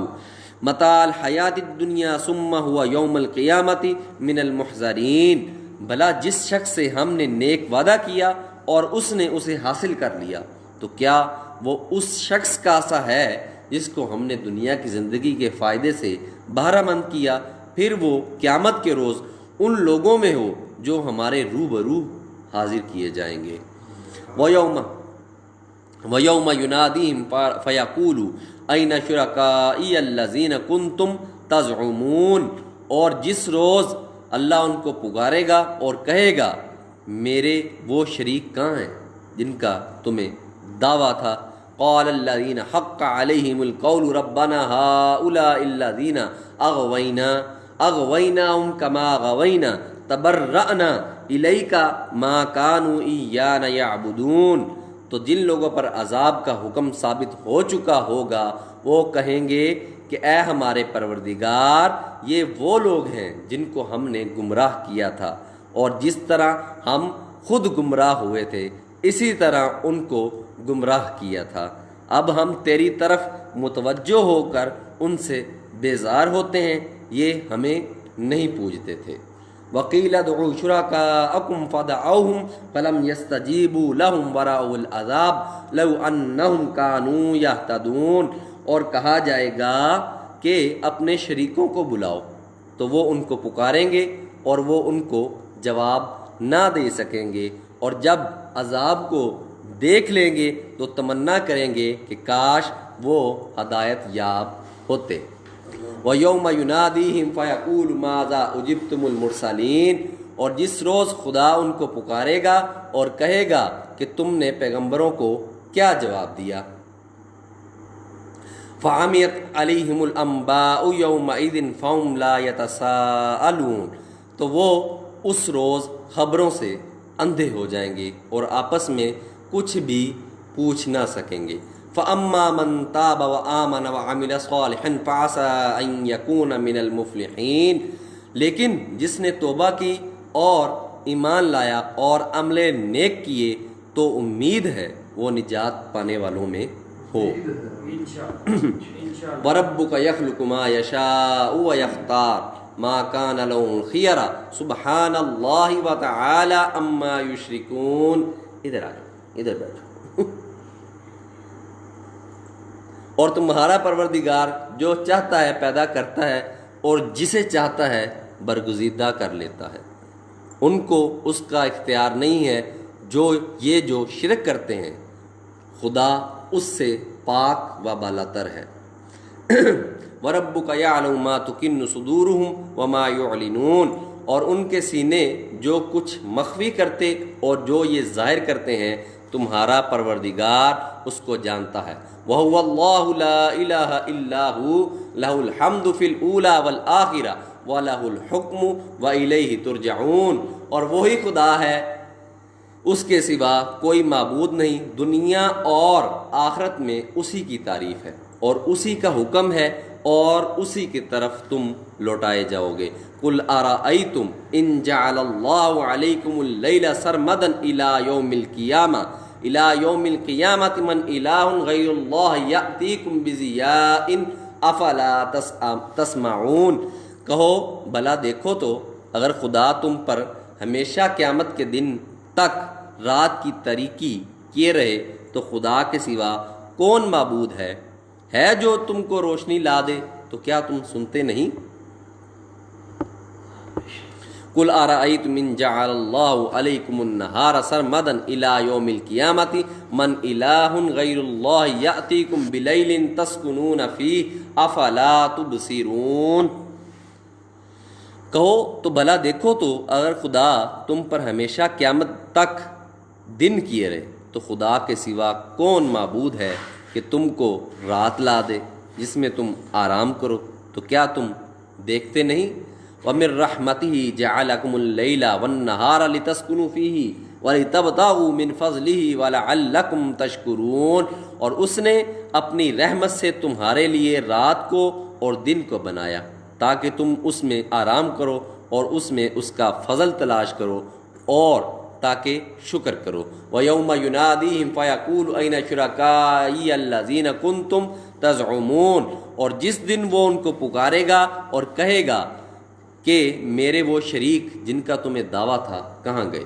S1: مَتَاعَ الْحَيَاةِ الدُّنْيَا ثُمَّ هُوَ يَوْمَ الْقِيَامَةِ مِنَ الْمُحْضَرِينَ، بھلا جس شخص سے ہم نے نیک وعدہ کیا اور اس نے اسے حاصل کر لیا تو کیا وہ اس شخص کا سا ہے جس کو ہم نے دنیا کی زندگی کے فائدے سے بہرہ مند کیا، پھر وہ قیامت کے روز ان لوگوں میں ہو جو ہمارے روبرو حاضر کیے جائیں گے۔ وَيَوْمَ يُنَادِيهِمْ فَيَقُولُ أَيْنَ شُرَكَائِيَ الَّذِينَ كُنتُمْ تَزْعُمُونَ، اور جس روز اللہ ان کو پکارے گا اور کہے گا میرے وہ شریک کہاں ہیں جن کا تمہیں دعویٰ تھا۔ قَالَ الَّذِينَ حَقَّ عَلَيْهِمُ الْقَوْلُ رَبَّنَا هَٰؤُلَاءِ الَّذِينَ أَغْوَيْنَا اغویناہم کما غوینا تبرأنا الیک ما کانوا ایانا یعبدون، تو جن لوگوں پر عذاب کا حکم ثابت ہو چکا ہوگا وہ کہیں گے کہ اے ہمارے پروردگار، یہ وہ لوگ ہیں جن کو ہم نے گمراہ کیا تھا، اور جس طرح ہم خود گمراہ ہوئے تھے اسی طرح ان کو گمراہ کیا تھا۔ اب ہم تیری طرف متوجہ ہو کر ان سے بیزار ہوتے ہیں، یہ ہمیں نہیں پوجتے تھے۔ وَقِيلَ ادْعُوا شُرَكَاءَكُمْ فَدَعَوْهُمْ فَلَمْ يَسْتَجِيبُوا لَهُمْ وَرَأَوُا الْعَذَابَ لَوْ أَنَّهُمْ كَانُوا يَهْتَدُونَ، اور کہا جائے گا کہ اپنے شریکوں کو بلاؤ، تو وہ ان کو پکاریں گے اور وہ ان کو جواب نہ دے سکیں گے، اور جب عذاب کو دیکھ لیں گے تو تمنا کریں گے کہ کاش وہ ہدایت یاب ہوتے۔ وَيَوْمَ يُنَادِيهِمْ فَيَقُولُ مَاذَا أُجِبْتُمُ الْمُرْسَلِينَ، اور جس روز خدا ان کو پکارے گا اور کہے گا کہ تم نے پیغمبروں کو کیا جواب دیا۔ فَعَمِيَتْ عَلَيْهِمُ الْأَنْبَاءُ يَوْمَئِذٍ فَهُمْ لَا يَتَسَاءَلُونَ، تو وہ اس روز خبروں سے اندھے ہو جائیں گے اور آپس میں کچھ بھی پوچھ نہ سکیں گے۔ فَأَمَّا مَن تَابَ وَآمَنَ وَعَمِلَ صَالِحًا فَعَسَىٰ أَن يَكُونَ مِنَ الْمُفْلِحِينَ، لیکن جس نے توبہ کی اور ایمان لایا اور عمل نیک کیے تو امید ہے وہ نجات پانے والوں میں ہو۔ وَرَبُّكَ يَخْلُقُ مَا يَشَاءُ وَيَخْتَارُ مَا كَانَ لَهُمُ الْخِيَرَةُ سُبْحَانَ اللَّهِ وَتَعَالَىٰ عَمَّا يُشْرِكُونَ۔ ادھر آ جاؤ، ادھر بیٹھو۔ اور تمہارا پروردگار جو چاہتا ہے پیدا کرتا ہے اور جسے چاہتا ہے برگزیدہ کر لیتا ہے، ان کو اس کا اختیار نہیں ہے۔ جو شرک کرتے ہیں خدا اس سے پاک و بالاتر ہے۔ وَرَبُّكَ يَعْلَمُ مَا تُكِنُّ صُدُورُهُمْ وَمَا يُعْلِنُونَ، اور ان کے سینے جو کچھ مخفی کرتے اور جو یہ ظاہر کرتے ہیں تمہارا پروردگار اس کو جانتا ہے۔ وَهُوَ اللَّهُ لَا إِلَٰهَ إِلَّا هُوَ لَهُ الْحَمْدُ فِي الْأُولَىٰ وَالْآخِرَةِ وَلَهُ الْحُكْمُ وَإِلَيْهِ تُرْجَعُونَ، اور وہی خدا ہے، اس کے سوا کوئی معبود نہیں، دنیا اور آخرت میں اسی کی تعریف ہے اور اسی کا حکم ہے اور اسی کی طرف تم لوٹائے جاؤ گے۔ قُلْ أَرَأَيْتُمْ إِنْ جَعَلَ اللَّهُ عَلَيْكُمُ اللَّيْلَ سَرْمَدًا إِلَىٰ يَوْمِ الْقِيَامَةِ مَنْ إِلَٰهٌ غَيْرُ اللَّهِ يَأْتِيكُمْ بِضِيَاءٍ أَفَلَا تَسْمَعُونَ، کہو بھلا دیکھو تو اگر خدا تم پر ہمیشہ قیامت کے دن تک رات کی تاریکی کیے رہے تو خدا کے سوا کون معبود ہے جو تم کو روشنی لا دے، تو کیا تم سنتے نہیں؟ قُلْ أَرَأَيْتُمْ إِنْ جَعَلَ اللَّهُ عَلَيْكُمُ النَّهَارَ سَرْمَدًا إِلَىٰ يَوْمِ الْقِيَامَةِ مَنْ إِلَٰهٌ غَيْرُ اللَّهِ يَأْتِيكُمْ بِلَيْلٍ تَسْكُنُونَ فِيهِ أَفَلَا تُبْصِرُونَ، کہو تو بھلا دیکھو تو اگر خدا تم پر ہمیشہ قیامت تک دن کیے رہے تو خدا کے سوا کون معبود ہے کہ تم کو رات لا دے جس میں تم آرام کرو، تو کیا تم دیکھتے نہیں؟ وَمِن رَحْمَتِهِ جَعَلَكُمُ اللَّيْلَ وَالنَّهَارَ لِتَسْكُنُوا فِيهِ وَلِتَبْتَغُوا مِنْ فَضْلِهِ وَلَعَلَّكُمْ تَشْكُرُونَ، اور اس نے اپنی رحمت سے تمہارے لیے رات کو اور دن کو بنایا تاکہ تم اس میں آرام کرو اور اس میں اس کا فضل تلاش کرو اور تاکہ شکر کرو۔ وَيَوْمَ يُنَادِيهِمْ فَيَقُولُ أَيْنَ شُرَكَائِيَ الَّذِينَ كُنْتُمْ تَزْعُمُونَ، اور جس دن وہ ان کو پکارے گا اور کہے گا کہ میرے وہ شریک جن کا تمہیں دعویٰ تھا کہاں گئے؟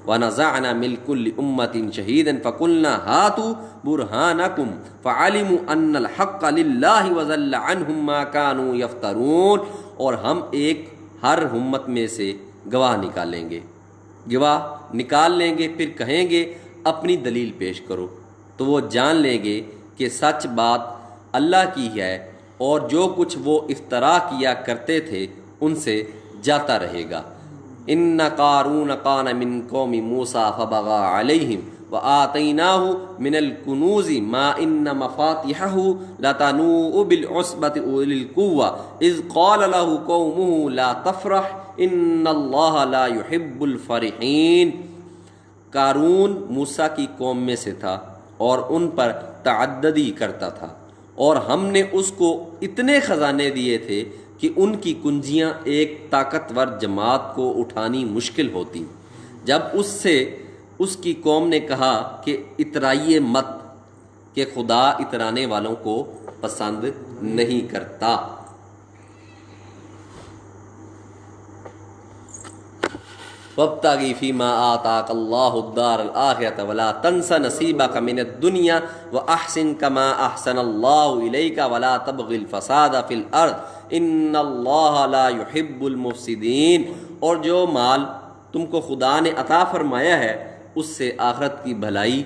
S1: وَنَزَعْنَا مِنْ كُلِّ أُمَّةٍ شَهِيدًا فَقُلْنَا هَاتُوا بُرْهَانَكُمْ فَعَلِمُوا أَنَّ الْحَقَّ لِلَّهِ وَضَلَّ عَنْهُمْ مَا كَانُوا يَفْتَرُونَ، اور ہم ہر امت میں سے گواہ نکال لیں گے پھر کہیں گے اپنی دلیل پیش کرو، تو وہ جان لیں گے کہ سچ بات اللہ کی ہے اور جو کچھ وہ افترا کیا کرتے تھے ان سے جاتا رہے گا۔ ان قارون کان من قوم موسیٰ فبغى علیہم وآتیناہ من الکنوز ما ان مفاتحہ لتنوء بالعصبۃ اولي القوة اذ قال له قومه لا تفرح ان اللہ لا يحب الفرحین۔ قارون موسیٰ کی قوم میں سے تھا اور ان پر تعددی کرتا تھا، اور ہم نے اس کو اتنے خزانے دیے تھے کہ ان کی کنجیاں ایک طاقتور جماعت کو اٹھانی مشکل ہوتی۔ جب اس سے اس کی قوم نے کہا کہ اترائیے مت، کہ خدا اترانے والوں کو پسند نہیں کرتا۔ وابتغ فيما آتاك الله الدار الآخرة ولا تنس نصيبك من الدنيا وأحسن كما أحسن الله إليك ولا تبغ الفساد في الأرض إن الله لا يحب المفسدين۔ اور جو مال تم کو خدا نے عطا فرمایا ہے اس سے آخرت کی بھلائی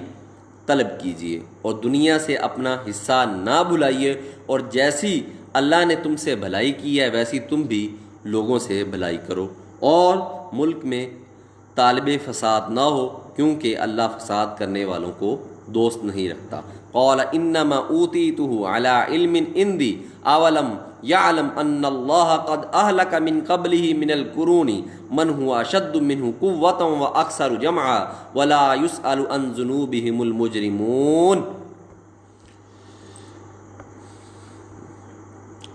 S1: طلب کیجیے اور دنیا سے اپنا حصہ نہ بھلائیے، اور جیسی اللہ نے تم سے بھلائی کی ہے ویسی تم بھی لوگوں سے بھلائی کرو، اور ملک میں طالب فساد نہ ہو، کیونکہ اللہ فساد کرنے والوں کو دوست نہیں رکھتا۔ قال انما اوتیتہ علی علم عندی اولم یعلم ان اللہ قد اہلک من قبلہ من القرون من هو اشد منہ قوۃ واکثر جمعا ولا یسأل عن ذنوبہم المجرمون۔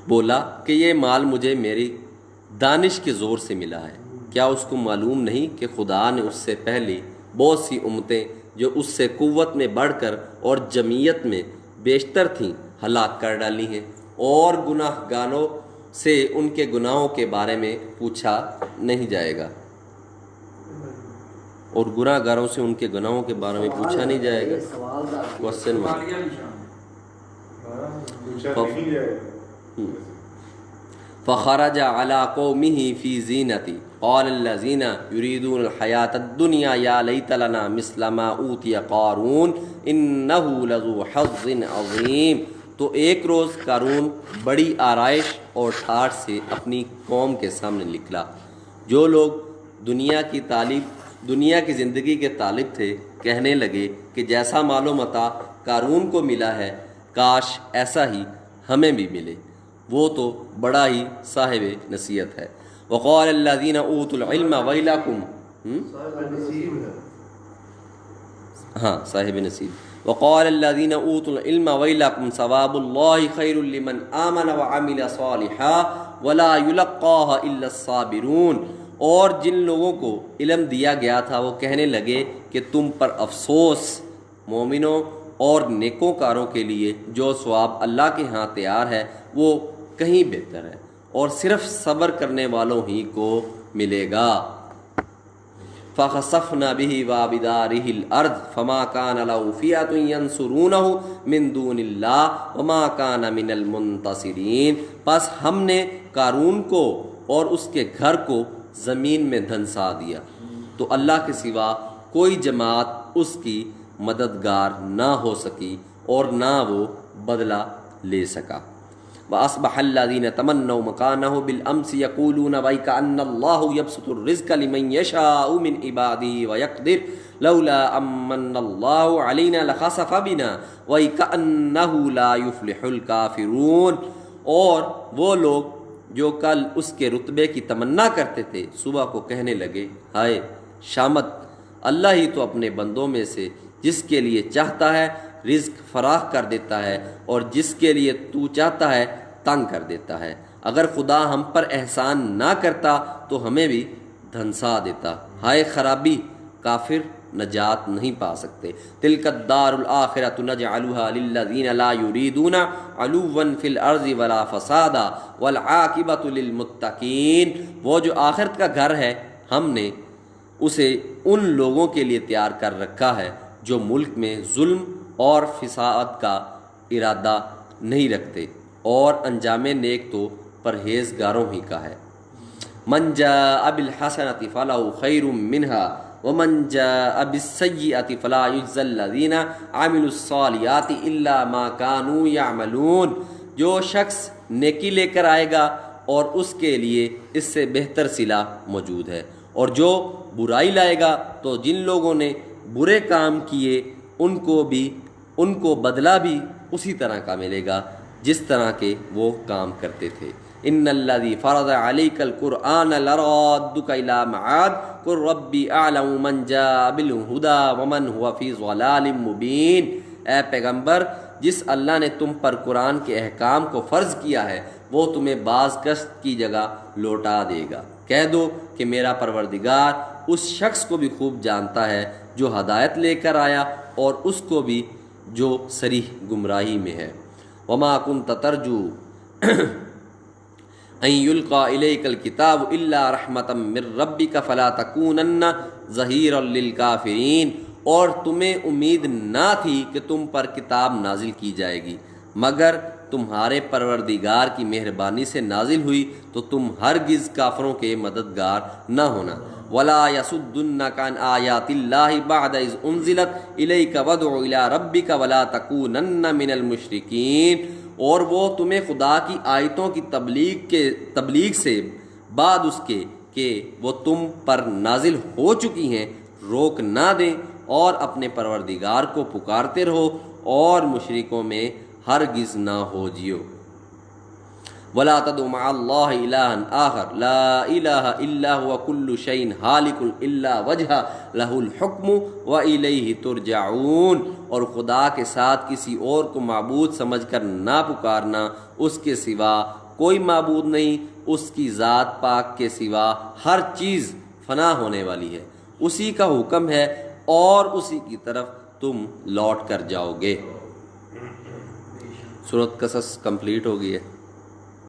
S1: بولا کہ یہ مال مجھے میری دانش کے زور سے ملا ہے، کیا اس کو معلوم نہیں کہ خدا نے اس سے پہلی بہت سی امتیں جو اس سے قوت میں بڑھ کر اور جمعیت میں بیشتر تھیں ہلاک کر ڈالی ہیں، اور گناہ گاروں سے ان کے گناہوں کے بارے میں پوچھا نہیں جائے گا، اور گناہ گاروں سے ان کے گناہوں کے بارے میں پوچھا نہیں جائے گا۔ کوسچن فخرج على قومه في زینتی قال الذین یریدون الحیاۃ الدنیا یا لیت لنا مثل ما اوتی قارون انہ لذو حظ عظیم۔ تو ایک روز قارون بڑی آرائش اور ٹھاٹھ سے اپنی قوم کے سامنے نکلا۔ جو لوگ دنیا کی زندگی کے طالب تھے کہنے لگے کہ جیسا مال و متاع قارون کو ملا ہے کاش ایسا ہی ہمیں بھی ملے، وہ تو بڑا ہی صاحب نصیحت ہے۔ وقال الذین اوتوا العلم ویلکم، صاحب نصیب، وقال الذین اوتوا العلم ویلکم ثواب اللہ خیر لمن آمن وعمل صالحا ولا یلقاها الا الصابرون۔ اور جن لوگوں کو علم دیا گیا تھا وہ کہنے لگے کہ تم پر افسوس مومنوں اور نیکوکاروں کے لیے، جو ثواب اللہ کے ہاں تیار ہے وہ کہیں بہتر ہے، اور صرف صبر کرنے والوں ہی کو ملے گا۔ فَخَسَفْنَا بِهِ وَبِدَارِهِ الْأَرْضِ فَمَا كَانَ لَهُ فِئَةٌ يَنْصُرُونَهُ مِن دُونِ اللَّهِ وَمَا كَانَ مِنَ الْمُنتَصِرِينَ۔ پس ہم نے قارون کو اور اس کے گھر کو زمین میں دھنسا دیا، تو اللہ کے سوا کوئی جماعت اس کی مددگار نہ ہو سکی اور نہ وہ بدلہ لے سکا۔ وَأَصْبَحَ الَّذِينَ تَمَنَّوْا مَكَانَهُ بِالْأَمْسِ يَقُولُونَ وَيْكَأَنَّ اللَّهُ يَبْسُطُ الرِّزْقَ لِمَن يَشَاءُ مِنْ عِبَادِهِ وَيَقْدِرُ لَوْلَا أَمَّنَّ اللَّهُ عَلَيْنَا لَخَسَفَ بِنَا وَيْكَأَنَّهُ لَا يُفْلِحُ الْكَافِرُونَ۔ اور وہ لوگ جو کل اس کے رتبے کی تمنا کرتے تھے صبح کو کہنے لگے ہائے شامت، اللہ ہی تو اپنے بندوں میں سے جس کے لیے چاہتا ہے رزق فراخ کر دیتا ہے اور جس کے لیے تو چاہتا ہے تنگ کر دیتا ہے۔ اگر خدا ہم پر احسان نہ کرتا تو ہمیں بھی دھنسا دیتا۔ ہائے خرابی، کافر نجات نہیں پا سکتے۔ تلک الدار الآخرۃ نجعلها للذین لا یریدون علوا فی الارض ولا فسادا والعاقبۃ للمتقین۔ وہ جو آخرت کا گھر ہے ہم نے اسے ان لوگوں کے لیے تیار کر رکھا ہے جو ملک میں ظلم اور فساد کا ارادہ نہیں رکھتے، اور انجام نیک تو پرہیزگاروں ہی کا ہے۔ من جاء بالحسنۃ فلہ خیر منها ومن جاء بالسیئۃ فلا یجزی الذین عملوا الصالحات الا ما كانوا یعملون۔ جو شخص نیکی لے کر آئے گا اور اس کے لیے اس سے بہتر صلہ موجود ہے، اور جو برائی لائے گا تو جن لوگوں نے برے کام کیے ان کو بدلہ بھی اسی طرح کا ملے گا جس طرح کے وہ کام کرتے تھے۔ ان الذی فرض علیک القرآن لرادک الی معاد قل ربی اعلم من جاء بالہدی ومن هو فی ضلال مبین۔ اے پیغمبر، جس اللہ نے تم پر قرآن کے احکام کو فرض کیا ہے وہ تمہیں بعض قسط کی جگہ لوٹا دے گا۔ کہہ دو کہ میرا پروردگار اس شخص کو بھی خوب جانتا ہے جو ہدایت لے کر آیا اور اس کو بھی جو صریح گمراہی میں ہے۔ وما كنت ترجو ان يلقى اليك الكتاب الا رحمة من ربك فلا تكونن ظهيرا للكافرين، اور تمہیں امید نہ تھی کہ تم پر کتاب نازل کی جائے گی مگر تمہارے پروردگار کی مہربانی سے نازل ہوئی، تو تم ہرگز کافروں کے مددگار نہ ہونا۔ ولا يصدنك عن آیات اللہ بعد اذ انزلت الیک وادع الی ربک ولا تکونن من المشرکین، اور وہ تمہیں خدا کی آیتوں کی تبلیغ سے بعد اس کے کہ وہ تم پر نازل ہو چکی ہیں روک نہ دیں، اور اپنے پروردگار کو پکارتے رہو اور مشرکوں میں ہرگز نہ ہو جیو۔ ولا تدع مع اللہ الہا آخر لا الہ الا هو کل شیء ہالک الا وجہ لہ الحکم والیہ ترجعون، اور خدا کے ساتھ کسی اور کو معبود سمجھ کر نہ پکارنا، اس کے سوا کوئی معبود نہیں، اس کی ذات پاک کے سوا ہر چیز فنا ہونے والی ہے، اسی کا حکم ہے اور اسی کی طرف تم لوٹ کر جاؤ گے۔ سورۃ قصص کمپلیٹ ہو گئی ہے۔